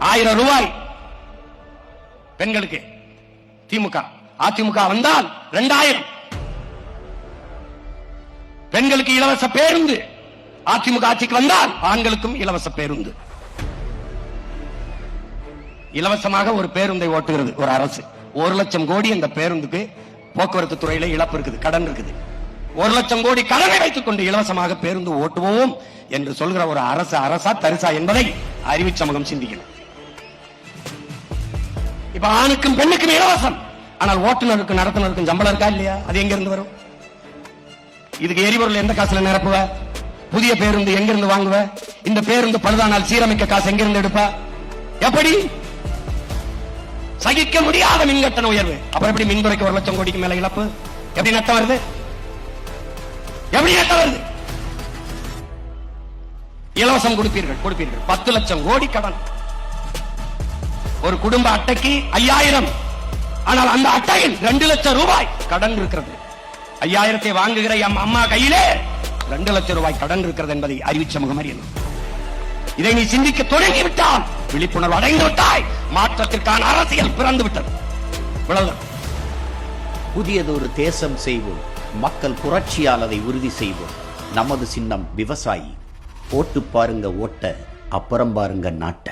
1000 ரூபாய் பெண்களுக்கு. திமுக அதிமுக வந்தால் 2000. பெண்களுக்கு இலவச பேருந்து. அதிமுக ஆட்சிக்கு வந்தால் ஆண்களுக்கும் இலவச பேருந்து. இலவசமாக ஒரு பேருந்தை ஓட்டுகிறது ஒரு அரசு. 1 லட்சம் கோடி அந்த பேருந்துக்கு போக்குவரத்து துறையில இழப்பு இருக்குது, கடன் இருக்குது. 1 லட்சம் கோடி கடனை வைத்துக் கொண்டு இலவசமாக பேருந்து ஓட்டுவோம் என்று சொல்கிற ஒரு அரசு அரசா தரிசா என்பதை அறிவு சமூகம் சிந்திக்கணும். இப்ப ஆணுக்கும் பெண்ணுக்கும் இலவசம், ஆனால் ஓட்டுநருக்கும் நடத்துனருக்கும் சம்பளம் இருக்கா இல்லையா? அது எங்க இருந்து வரும்? இதுக்கு எரிபொருள் எந்த காசுல நிரப்புவ? புதிய பேருந்து எங்க இருந்து வாங்குவ? இந்த பேருந்து பழுதானால் சீரமைக்க காசு எங்க இருந்து எடுப்ப? எப்படி? சகிக்க முடியாத மின்கட்டண உயர்வு. அப்புறம் எப்படி மின்துறைக்கு 1 லட்சம் கோடிக்கு மேல இழப்பு? எப்படி நட்டம் வருது? எப்படி நட்டம் வருது? இலவசம் கொடுப்பீர்கள் 10 லட்சம் கோடி கடன். ஒரு குடும்ப அட்டைக்கு 5000, ஆனால் அந்த அட்டையில் 2 லட்சம் ரூபாய் கடன் இருக்கிறது. 5000 வாங்குகிற அம்மா கையிலே 2 லட்சம் ரூபாய் கடன் இருக்கிறது என்பதை அறிவு சமூகம் அறியணும். இதை நீ சிந்திக்க தொடங்கிவிட்டால், விழிப்புணர்வு அடைந்து விட்டாய், மாற்றத்திற்கான அரசியல் பிறந்து விட்டது. புதியதொரு தேசம் செய்வோம், மக்கள் புரட்சியால் அதை உறுதி செய்வோம். நமது சின்னம் விவசாயி. ஓட்டு பாருங்க ஓட்ட, அப்புறம் பாருங்க நாட்ட.